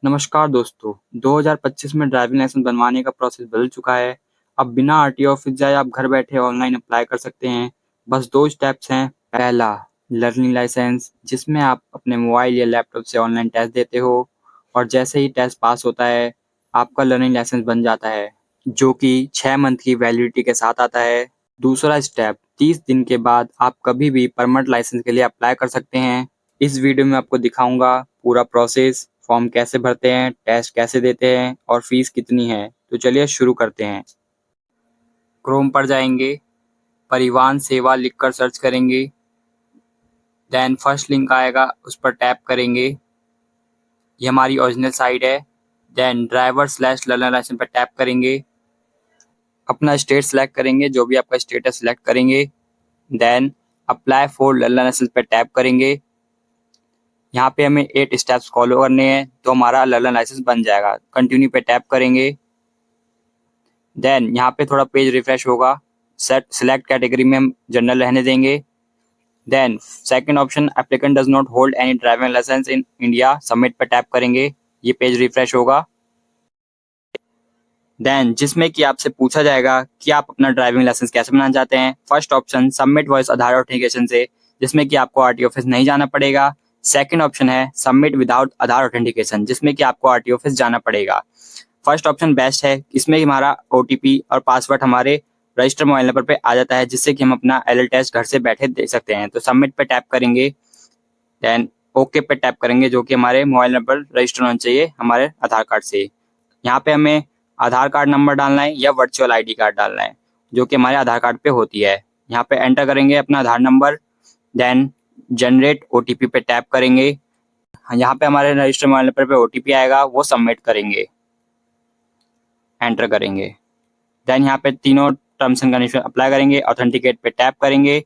नमस्कार दोस्तों। 2025 में ड्राइविंग लाइसेंस बनवाने का प्रोसेस बदल चुका है। अब बिना आरटीओ ऑफिस जाए आप घर बैठे ऑनलाइन अप्लाई कर सकते हैं। बस दो स्टेप्स हैं। पहला, लर्निंग लाइसेंस, जिसमें आप अपने मोबाइल या लैपटॉप से ऑनलाइन टेस्ट देते हो और जैसे ही टेस्ट पास होता है आपका लर्निंग लाइसेंस बन जाता है, जो कि 6 मंथ की वैलिडिटी के साथ आता है। दूसरा स्टेप, 30 दिन के बाद आप कभी भी परमानेंट लाइसेंस के लिए अप्लाई कर सकते हैं। इस वीडियो में आपको दिखाऊंगा पूरा प्रोसेस, फॉर्म कैसे भरते हैं, टेस्ट कैसे देते हैं और फीस कितनी है। तो चलिए शुरू करते हैं। क्रोम पर जाएंगे, परिवहन सेवा लिखकर सर्च करेंगे। देन फर्स्ट लिंक आएगा, उस पर टैप करेंगे। ये हमारी ओरिजिनल साइट है। देन ड्राइवर/लर्नर लाइसेंस पर टैप करेंगे। अपना स्टेट सेलेक्ट करेंगे, जो भी आपका स्टेट है सिलेक्ट करेंगे। Then apply for learner licence पर टैप करेंगे। यहाँ पे हमें 8 स्टेप्स फॉलो करने हैं तो हमारा लर्नर लाइसेंस बन जाएगा। कंटिन्यू पे टैप करेंगे। देन यहाँ पे थोड़ा पेज रिफ्रेश होगा। सिलेक्ट कैटेगरी में हम जनरल रहने देंगे। Then second option, applicant does not hold any driving licence in India, submit पे टैप करेंगे। ये पेज रिफ्रेश होगा। देन जिसमें कि आपसे पूछा जाएगा कि आप अपना ड्राइविंग लाइसेंस कैसे बनाना चाहते हैं। फर्स्ट ऑप्शन, सबमिट वॉइस आधार ऑथेंटिकेशन से, जिसमें कि आपको आरटीओ ऑफिस नहीं जाना पड़ेगा। सेकंड ऑप्शन है सबमिट विदाउट आधार ऑथेंटिकेशन, जिसमें कि आपको आरटीओ ऑफिस जाना पड़ेगा। फर्स्ट ऑप्शन बेस्ट है, इसमें हमारा ओटीपी और पासवर्ड हमारे रजिस्टर मोबाइल नंबर पे आ जाता है, जिससे कि हम अपना एलएल टेस्ट घर से बैठे दे सकते हैं। तो सबमिट पे टैप करेंगे। देन ओके पे टैप करेंगे, जो कि हमारे मोबाइल नंबर रजिस्टर होना चाहिए हमारे आधार कार्ड से। यहाँ पे हमें आधार कार्ड नंबर डालना है या वर्चुअल आईडी कार्ड डालना है, जो कि हमारे आधार कार्ड पे होती है। यहाँ पे एंटर करेंगे अपना आधार नंबर। देन जनरेट ओटीपी पे टैप करेंगे। यहाँ पे हमारे रजिस्टर मोबाइल नंबर पे ओटीपी आएगा, वो सबमिट करेंगे, एंटर करेंगे। देन यहाँ पे तीनों टर्म्स एंड कंडीशन अप्लाई करेंगे, ऑथेंटिकेट पे टैप करेंगे।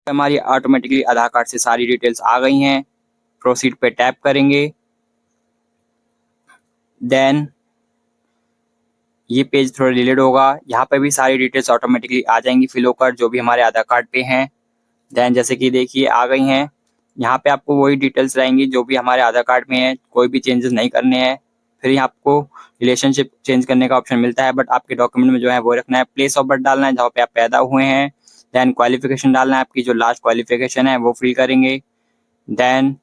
हमारी ऑटोमेटिकली आधार कार्ड से सारी डिटेल्स आ गई हैं। प्रोसीड पे टैप करेंगे। देन ये पेज थोड़ा डिलीट होगा। यहाँ पे भी सारी डिटेल्स ऑटोमेटिकली आ जाएंगी फिल होकर, जो भी हमारे आधार कार्ड पे हैं। देन जैसे कि देखिए आ गई हैं। यहाँ पे आपको वही डिटेल्स रहेंगी जो भी हमारे आधार कार्ड में है, कोई भी चेंजेस नहीं करने हैं। फिर यहाँ आपको रिलेशनशिप चेंज करने का ऑप्शन मिलता है, बट आपके डॉक्यूमेंट में जो है वो रखना है। प्लेस ऑफ बर्थ डालना है, जहाँ पे आप पैदा हुए हैं। देन क्वालिफिकेशन डालना है, आपकी जो लास्ट क्वालिफिकेशन है वो फिल करेंगे। देन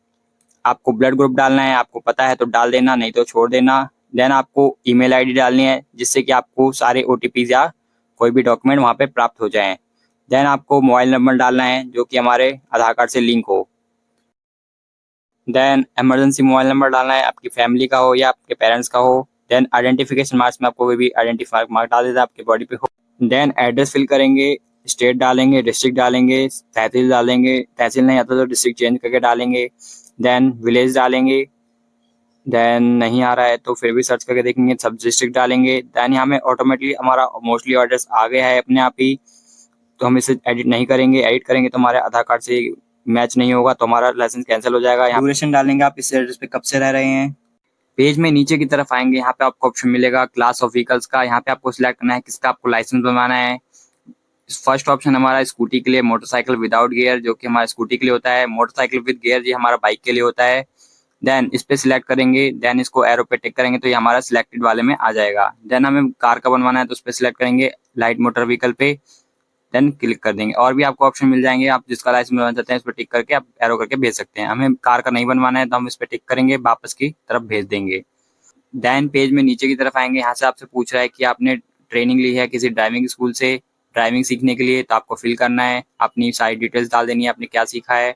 आपको ब्लड ग्रुप डालना है, आपको पता है तो डाल देना, नहीं तो छोड़ देना। देन आपको ईमेल आईडी डालनी है, जिससे कि आपको सारे ओटीपीज या कोई भी डॉक्यूमेंट वहाँ पे प्राप्त हो जाएं। देन आपको मोबाइल नंबर डालना है जो कि हमारे आधार कार्ड से लिंक हो। देन इमरजेंसी मोबाइल नंबर डालना है, आपकी फैमिली का हो या आपके पेरेंट्स का हो। देन आइडेंटिफिकेशन मार्क्स में आपको कोई भी आइडेंटिफाई मार्क डाल देता है आपके बॉडी पे हो। देन एड्रेस फिल करेंगे, स्टेट डालेंगे, डिस्ट्रिक्ट डालेंगे, तहसील डालेंगे, तहसील नहीं आता तो डिस्ट्रिक्ट चेंज करके डालेंगे। देन विलेज डालेंगे। देन नहीं आ रहा है तो फिर भी सर्च करके देखेंगे, सब डिस्ट्रिक्ट डालेंगे। देन यहाँ में ऑटोमेटिकली हमारा मोस्टली एड्रेस आ गया है अपने आप ही, तो हम इसे एडिट नहीं करेंगे। एडिट करेंगे तो हमारे आधार कार्ड से मैच नहीं होगा, तो हमारा लाइसेंस कैंसिल हो जाएगा। यहाँ ड्यूरेशन डालेंगे, आप इस एड्रेस पे कब से रह रहे हैं। पेज में नीचे की तरफ आएंगे, यहाँ पे आपको ऑप्शन मिलेगा क्लास ऑफ व्हीकल्स का। यहाँ पे आपको सिलेक्ट करना है किसका आपको लाइसेंस बनवाना है। फर्स्ट ऑप्शन हमारा स्कूटी के लिए मोटरसाइकिल विदाउट गियर, जो कि हमारा स्कूटी के लिए होता है। मोटरसाइकिल विद गियर ये हमारा बाइक के लिए होता है। देन इस पे सिलेक्ट करेंगे, देन इसको एरो पे टिक करेंगे तो ये हमारा सिलेक्टेड वाले में आ जाएगा। देन हमें कार का बनवाना है तो उस पर सिलेक्ट करेंगे लाइट मोटर व्हीकल पे, देन क्लिक कर देंगे। और भी आपको ऑप्शन मिल जाएंगे, आप जिसका लाइसेंस बनवाना चाहते हैं इस पर टिक करके आप एरो करके भेज सकते हैं। हमें कार का नहीं बनवाना है तो हम इस पर टिक करेंगे, वापस की तरफ भेज देंगे। देन पेज में नीचे की तरफ आएंगे, यहाँ से आपसे पूछ रहा है कि आपने ट्रेनिंग ली है किसी ड्राइविंग स्कूल से ड्राइविंग सीखने के लिए, तो आपको फिल करना है, अपनी सारी डिटेल्स डाल देनी है, आपने क्या सीखा है।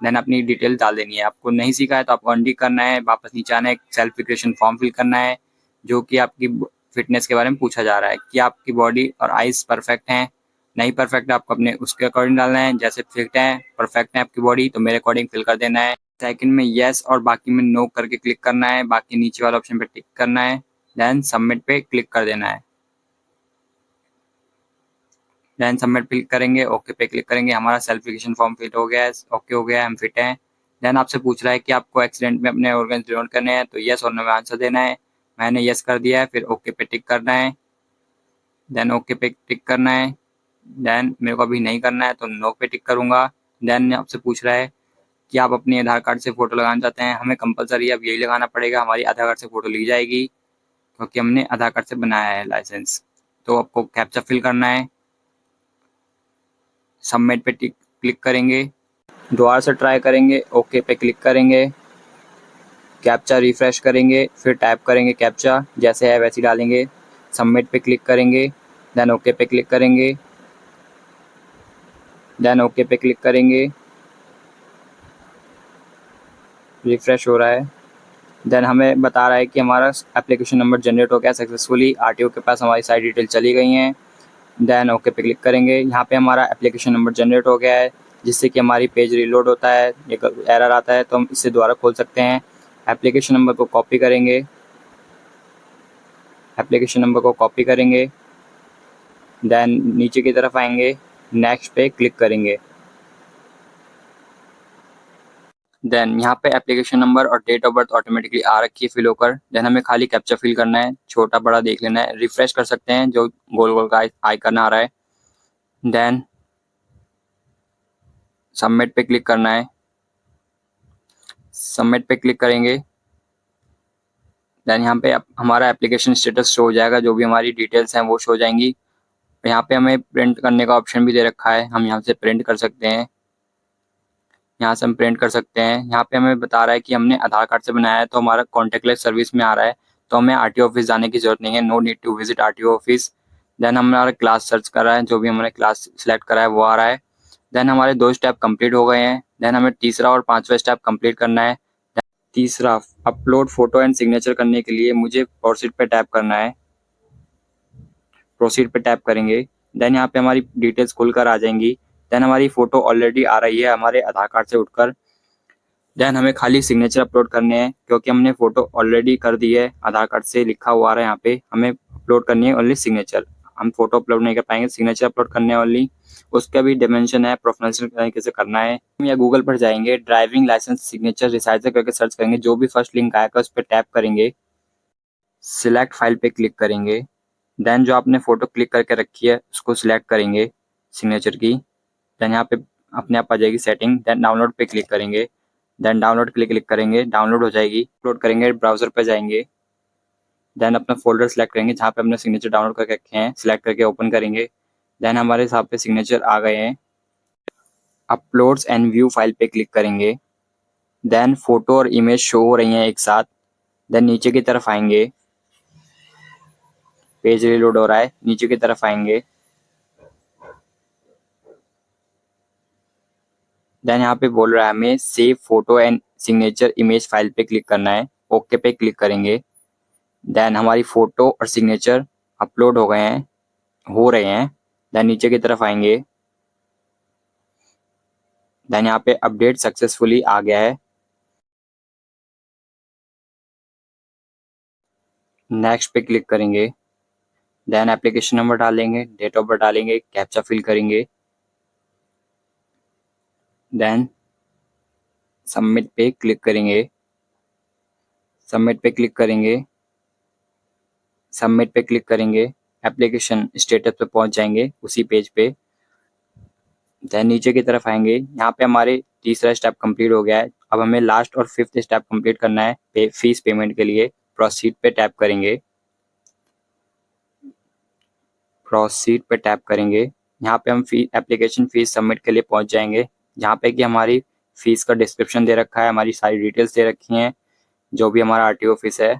देन अपनी डिटेल डाल देनी है। आपको नहीं सीखा है तो आपको अनटिक करना है, वापस नीचे आना है, सेल्फ डिक्लेरेशन फॉर्म फिल करना है, जो कि आपकी फिटनेस के बारे में पूछा जा रहा है कि आपकी बॉडी और आइज परफेक्ट हैं, नहीं परफेक्ट है आपको अपने उसके अकॉर्डिंग डालना है। जैसे फिट है परफेक्ट है आपकी बॉडी तो मेरे अकॉर्डिंग फिल कर देना है। सेकंड में यस और बाकी में नो करके क्लिक करना है, बाकी नीचे वाला ऑप्शन पे टिक करना है। देन सबमिट पे क्लिक कर देना है। देन सबमिट क्लिक करेंगे, ओके पे क्लिक करेंगे, हमारा सेल्फिकेशन फॉर्म फिट हो गया है, ओके हो गया है, हम फिट हैं। देन आपसे पूछ रहा है कि आपको एक्सीडेंट में अपने ऑर्गन डोनेट करने हैं, तो यस और नो में आंसर देना है। मैंने यस कर दिया है, फिर ओके पे टिक करना है। देन ओके पे टिक करना है। देन मेरे को अभी नहीं करना है तो नो पे टिक करूंगा। देन आपसे पूछ रहा है कि आप अपने आधार कार्ड से फ़ोटो लगाना चाहते हैं, हमें कंपलसरी अब यही लगाना पड़ेगा, हमारी आधार कार्ड से फ़ोटो ली जाएगी क्योंकि हमने आधार कार्ड से बनाया है लाइसेंस। तो आपको कैप्चा फिल करना है, सबमिट पे क्लिक करेंगे, दोबारा से ट्राई करेंगे, ओके पे क्लिक करेंगे, कैप्चा रिफ्रेश करेंगे, फिर टाइप करेंगे कैप्चा जैसे है वैसे डालेंगे, सबमिट पे क्लिक करेंगे, देन ओके पे क्लिक करेंगे, देन ओके पे क्लिक करेंगे, रिफ्रेश हो रहा है। देन हमें बता रहा है कि हमारा एप्लीकेशन नंबर जनरेट हो गया सक्सेसफुली, आरटीओ के पास हमारी सारी डिटेल चली गई हैं। देन ओके पे क्लिक करेंगे, यहाँ पे हमारा एप्लीकेशन नंबर जनरेट हो गया है जिससे कि हमारी पेज रीलोड होता है, एक एरर आता है तो हम इससे दोबारा खोल सकते हैं। एप्लीकेशन नंबर को कॉपी करेंगे, एप्लीकेशन नंबर को कॉपी करेंगे, देन नीचे की तरफ आएंगे, नेक्स्ट पे क्लिक करेंगे। देन यहाँ पे एप्लीकेशन नंबर और डेट ऑफ बर्थ ऑटोमेटिकली आ रखी है फिल होकर। देन हमें खाली कैप्चा फिल करना है, छोटा बड़ा देख लेना है, रिफ्रेश कर सकते हैं जो गोल गोल का आइकन आ रहा है। देन सबमिट पे क्लिक करना है, सबमिट पे क्लिक करेंगे। देन यहाँ पे हमारा एप्लीकेशन स्टेटस शो हो जाएगा, जो भी हमारी डिटेल्स हैं वो शो हो जाएंगी। यहाँ पे हमें प्रिंट करने का ऑप्शन भी दे रखा है, हम यहाँ से प्रिंट कर सकते हैं, यहाँ से हम प्रिंट कर सकते हैं। यहाँ पे हमें बता रहा है कि हमने आधार कार्ड से बनाया है तो हमारा कॉन्टेक्टलेस सर्विस में आ रहा है, तो हमें आरटीओ ऑफिस जाने की जरूरत नहीं है, no need to visit RTO office. Then हमारा क्लास सर्च कर रहा है, जो भी हमने क्लास सेलेक्ट करा है वो आ रहा है। देन हमारे 2 स्टेप कंप्लीट हो गए हैं। देन हमें तीसरा और 5वां स्टेप कंप्लीट करना है। तीसरा, अपलोड फोटो एंड सिग्नेचर करने के लिए मुझे प्रोसीड पे टैप करना है, प्रोसीड पे टैप करेंगे। देन यहाँ पे हमारी डिटेल्स खुलकर आ जाएंगी। देन हमारी फोटो ऑलरेडी आ रही है हमारे आधार कार्ड से उठकर। देन हमें खाली सिग्नेचर अपलोड करने हैं क्योंकि हमने फोटो ऑलरेडी कर दी है, आधार कार्ड से लिखा हुआ आ रहा है यहाँ पे, हमें अपलोड करनी है ओनली सिग्नेचर। हम फोटो अपलोड नहीं कर पाएंगे, सिग्नेचर अपलोड करने है ओनली। उसका भी डायमेंशन है, प्रोफेशनल तरीके से करना है। हम या गूगल पर जाएंगे, ड्राइविंग लाइसेंस सिग्नेचर रिसाइजर करके सर्च करेंगे, जो भी फर्स्ट लिंक आएगा उस पर टैप करेंगे, सिलेक्ट फाइल पे क्लिक करेंगे। देन जो आपने फोटो क्लिक करके रखी है उसको सिलेक्ट करेंगे सिग्नेचर की। देन यहाँ पे अपने आप आ जाएगी सेटिंग। देन डाउनलोड पे क्लिक करेंगे, देन डाउनलोड के लिए क्लिक करेंगे, डाउनलोड हो जाएगी। अपलोड करेंगे, ब्राउजर पे जाएंगे, देन अपना फोल्डर सेलेक्ट करेंगे जहाँ पे हमने सिग्नेचर डाउनलोड करके रखे हैं, सिलेक्ट करके ओपन करेंगे। देन हमारे हिसाब पे सिग्नेचर आ गए हैं। अपलोड्स एंड व्यू फाइल पे क्लिक करेंगे। देन फोटो और इमेज शो हो रही हैं एक साथ। देन नीचे की तरफ आएंगे, पेज रीलोड हो रहा है, नीचे की तरफ आएंगे। देन यहाँ पे बोल रहा है हमें save photo and signature image file पे क्लिक करना है, ओके पे क्लिक करेंगे। देन हमारी फोटो और सिग्नेचर अपलोड हो गए हैं, हो रहे हैं। देन नीचे की तरफ आएंगे, देन यहाँ पे अपडेट सक्सेसफुली आ गया है। नेक्स्ट पे क्लिक करेंगे, देन एप्लीकेशन नंबर डालेंगे, डेट ऑफ बर्थ डालेंगे, कैप्चा फिल करेंगे, देन सबमिट पे क्लिक करेंगे, सबमिट पे क्लिक करेंगे, सबमिट पे क्लिक करेंगे, एप्लीकेशन स्टेटस पे पहुंच जाएंगे उसी पेज पे। देन नीचे की तरफ आएंगे, यहाँ पे हमारे तीसरा स्टेप कंप्लीट हो गया है। अब हमें लास्ट और 5th स्टेप कंप्लीट करना है फीस पेमेंट के लिए। प्रोसीड पे टैप करेंगे, प्रोसीड पे टैप करेंगे। यहाँ पे हम एप्लीकेशन फीस सबमिट के लिए पहुंच जाएंगे, जहाँ पे कि हमारी फीस का डिस्क्रिप्शन दे रखा है, हमारी सारी डिटेल्स दे रखी हैं, जो भी हमारा आरटीओ फीस है।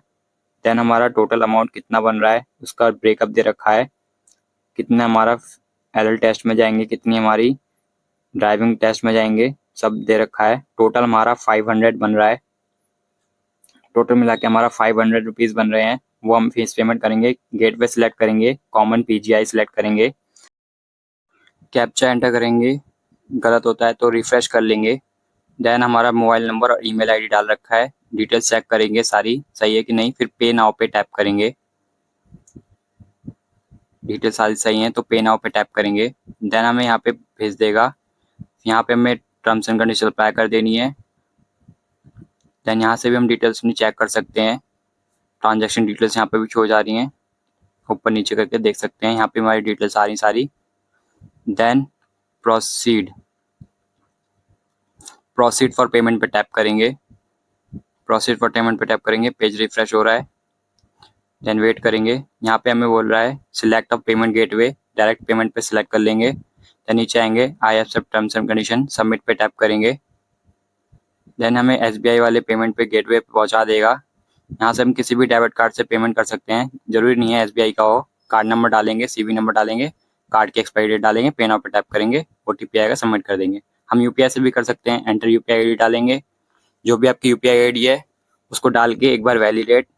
देन हमारा टोटल अमाउंट कितना बन रहा है उसका ब्रेकअप दे रखा है, कितना हमारा एलएल टेस्ट में जाएंगे, कितनी हमारी ड्राइविंग टेस्ट में जाएंगे, सब दे रखा है। टोटल हमारा 500 बन रहा है, टोटल मिला के हमारा 500 रुपीज़ बन रहे हैं। वो हम फीस पेमेंट करेंगे, गेटवे सिलेक्ट करेंगे, कॉमन पीजीआई सिलेक्ट करेंगे, कैप्चा एंटर करेंगे, गलत होता है तो रिफ्रेश कर लेंगे। देन हमारा मोबाइल नंबर और ईमेल आईडी डाल रखा है, डिटेल्स चेक करेंगे सारी सही है कि नहीं, फिर पे नाउ पे टैप करेंगे। डिटेल्स सारी सही हैं तो पे नाउ पे टैप करेंगे। देन हमें यहाँ पे भेज देगा, यहाँ पे हमें टर्म्स एंड कंडीशन अप्लाई कर देनी है। देन यहाँ से भी हम डिटेल्स अपनी चेक कर सकते हैं, ट्रांजैक्शन डिटेल्स यहाँ पे भी शो जा रही हैं, ऊपर नीचे करके देख सकते हैं, यहाँ पे हमारी डिटेल्स आ रही सारी। Then proceed, proceed for payment पे टैप करेंगे। प्रोसीड फॉर पेमेंट पे टैप करेंगे, पेज रिफ्रेश हो रहा है। देन वेट करेंगे। यहाँ पे हमें बोल रहा है select of payment gateway, direct payment पे सिलेक्ट कर लेंगे। देन नीचे आएंगे I accept terms and condition, submit पे टैप करेंगे। देन हमें SBI वाले पेमेंट पे गेटवे पे पहुँचा देगा। यहाँ से हम किसी भी डेबिट कार्ड से पेमेंट कर सकते हैं, जरूरी नहीं है SBI का हो। कार्ड नंबर डालेंगे, CVV नंबर डालेंगे, कार्ड की एक्सपायरी डेट डालेंगे, पे नाउ पे टैप करेंगे, OTP आएगा, सबमिट कर देंगे। हम UPI से भी कर सकते हैं, एंटर UPI ID डालेंगे। जो भी आपकी UPI ID है उसको डाल के एक बार वैलिडेट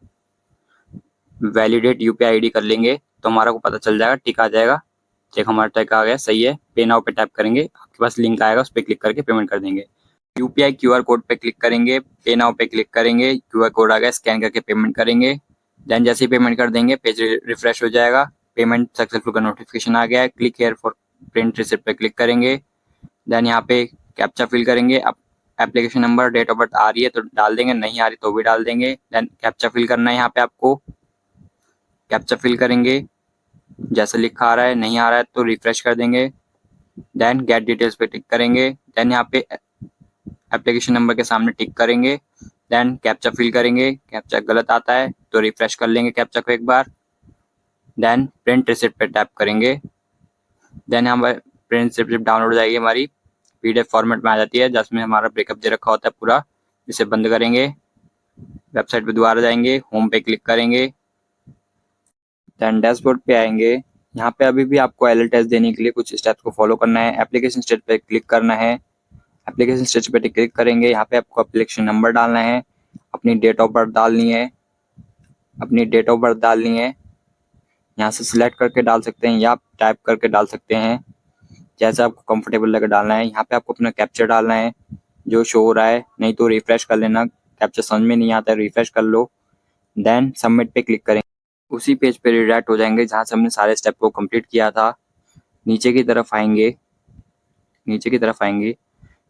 UPI ID कर लेंगे तो हमारा को पता चल जाएगा, टिक आ जाएगा, चेक हमारा टिक आ गया, सही है। पे नाउ पे टैप करेंगे, आपके पास लिंक आएगा, उस पर क्लिक करके पेमेंट कर देंगे। UPI QR कोड पे क्लिक करेंगे, पे नाउ पे क्लिक करेंगे, QR कोड आ गया, स्कैन करके पेमेंट करेंगे। देन जैसे ही पेमेंट कर देंगे पेज रिफ्रेश हो जाएगा, पेमेंट सक्सेसफुल का नोटिफिकेशन आ गया है। Click here for print receipt पे क्लिक करेंगे। देन यहाँ पे कैप्चा फिल करेंगे। अब application number, date of birth आ रही है तो डाल देंगे, नहीं आ रही तो भी डाल देंगे। देन कैप्चा फिल करना है, यहाँ पे आपको कैप्चा फिल करेंगे, जैसे लिखा आ रहा है, नहीं आ रहा है तो रिफ्रेश कर देंगे। देन गेट डिटेल्स पे टिक करेंगे। देन यहाँ पे एप्लीकेशन नंबर के सामने टिक करेंगे। देन कैप्चा फिल करेंगे, कैप्चा गलत आता है तो रिफ्रेश कर लेंगे कैप्चा को एक बार। देन प्रिंट रिसिप्ट पे टैप करेंगे। देन यहाँ पर प्रिंट रिसिप्ट डाउनलोड हो जाएगी, हमारी PDF फॉर्मेट में आ जाती है, जिसमें हमारा ब्रेकअप दे रखा होता है पूरा। इसे बंद करेंगे, वेबसाइट पे दोबारा जाएंगे, होम पे क्लिक करेंगे। देन डैशबोर्ड पे आएंगे। यहाँ पे अभी भी आपको एलर्ट टेस्ट देने के लिए कुछ स्टेप्स को फॉलो करना है। एप्लीकेशन स्टेज पे क्लिक करना है, एप्लीकेशन स्टेज पे क्लिक करेंगे। यहाँ पे आपको एप्लीकेशन नंबर डालना है, अपनी डेट ऑफ बर्थ डालनी है, यहाँ से सिलेक्ट करके डाल सकते हैं या टाइप करके डाल सकते हैं, जैसे आपको कंफर्टेबल लगे डालना है। यहाँ पे आपको अपना कैप्चर डालना है जो शो हो रहा है, नहीं तो रिफ्रेश कर लेना, कैप्चर समझ में नहीं आता है रिफ्रेश कर लो। देन सबमिट पे क्लिक करेंगे, उसी पेज पे रिडायरेक्ट हो जाएंगे जहाँ से हमने सारे स्टेप को कंप्लीट किया था। नीचे की तरफ आएंगे,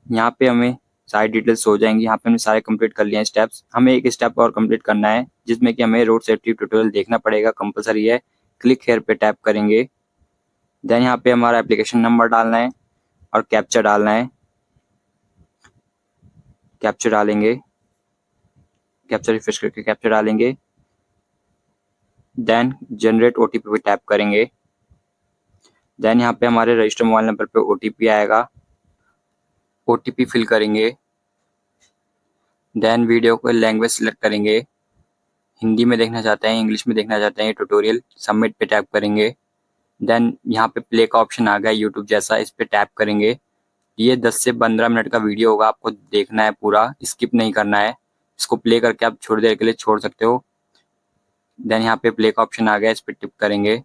यहाँ पे हमें सारी डिटेल्स हो जाएंगी। यहाँ पे हमने सारे कंप्लीट कर लिए हैं स्टेप्स, हमें एक स्टेप और कंप्लीट करना है जिसमें कि हमें रोड सेफ्टी ट्यूटोरियल देखना पड़ेगा, कंपलसरी है। क्लिक हेयर पे टैप करेंगे। देन यहाँ पे हमारा एप्लीकेशन नंबर डालना है और कैप्चा डालना है, कैप्चा डालेंगे, कैप्चा रिफ्रेश करके कैप्चा डालेंगे। देन जनरेट OTP पे टैप करेंगे। देन यहाँ पे हमारे रजिस्टर मोबाइल नंबर पे OTP आएगा, OTP फिल करेंगे। देन वीडियो को लैंग्वेज सिलेक्ट करेंगे, हिंदी में देखना चाहते हैं, इंग्लिश में देखना चाहते हैं ट्यूटोरियल, सबमिट पे टैप करेंगे। देन यहाँ पे प्ले का ऑप्शन आ गया यूट्यूब जैसा, इस पे टैप करेंगे। ये 10 से 15 मिनट का वीडियो होगा, आपको देखना है पूरा, स्किप नहीं करना है। इसको प्ले करके आप थोड़ी देर के लिए छोड़ सकते हो। देन यहाँ पे प्ले का ऑप्शन आ गया, इस पे टिप करेंगे।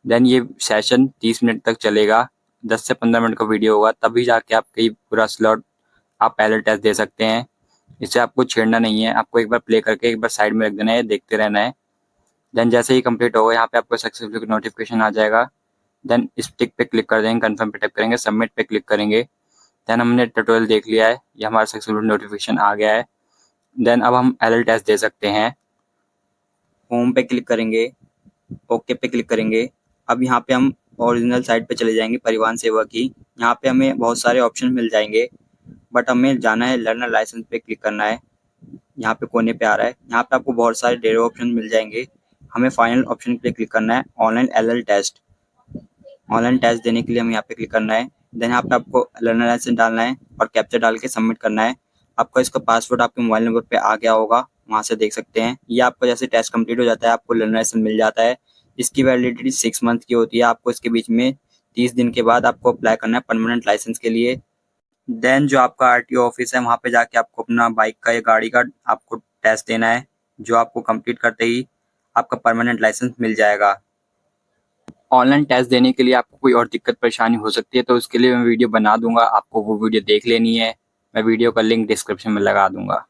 देन ये सेशन 30 मिनट तक चलेगा, 10 से 15 मिनट का वीडियो होगा, तभी जाके आपका पूरा स्लॉट आप पहले टेस्ट दे सकते हैं। इसे आपको छेड़ना नहीं है, आपको एक बार प्ले करके एक बार साइड में रख देना है, देखते रहना है। देन जैसे ही कंप्लीट होगा यहाँ पे आपको सक्सेसफुल नोटिफिकेशन आ जाएगा। देन इस टिक पे क्लिक कर देंगे, कंफर्म पे टैप करेंगे, सबमिट पे क्लिक करेंगे। देन हमने ट्यूटोरियल देख लिया है, ये हमारा सक्सेसफुल नोटिफिकेशन आ गया है। देन अब हम LL टेस्ट दे सकते हैं। होम पे क्लिक करेंगे, ओके पे क्लिक करेंगे। अब यहाँ पे हम ओरिजिनल साइट पे चले जाएंगे परिवहन सेवा की। यहाँ पे हमें बहुत सारे ऑप्शन मिल जाएंगे, बट हमें जाना है लर्नर लाइसेंस पे क्लिक करना है। यहाँ पे कोने पे आ रहा है, यहाँ पे आपको बहुत सारे ढेर ऑप्शन मिल जाएंगे, हमें फाइनल ऑप्शन पे क्लिक करना है, online LL test. Online test देने के लिए हमें यहाँ पे क्लिक करना है। देन यहाँ पे आपको लर्नर लाइसेंस डालना है और कैप्चर डाल के सबमिट करना है। आपका इसका पासवर्ड आपके मोबाइल नंबर पे आ गया होगा, वहाँ से देख सकते हैं। ये आपका जैसे टेस्ट कंप्लीट हो जाता है आपको लर्नर लाइसेंस मिल जाता है। इसकी वैलिडिटी 6 मंथ की होती है, आपको इसके बीच में 30 दिन के बाद आपको अप्लाई करना है परमानेंट लाइसेंस के लिए। देन जो आपका RTO ऑफिस है वहाँ पे जाके आपको अपना बाइक का या गाड़ी का आपको टेस्ट देना है, जो आपको कंप्लीट करते ही आपका परमानेंट लाइसेंस मिल जाएगा। ऑनलाइन टेस्ट देने के लिए आपको कोई और दिक्कत परेशानी हो सकती है तो उसके लिए मैं वीडियो बना दूंगा, आपको वो वीडियो देख लेनी है। मैं वीडियो का लिंक डिस्क्रिप्शन में लगा दूंगा।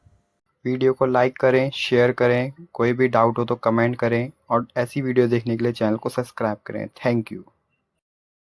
वीडियो को लाइक करें, शेयर करें, कोई भी डाउट हो तो कमेंट करें और ऐसी वीडियो देखने के लिए चैनल को सब्सक्राइब करें। Thank you.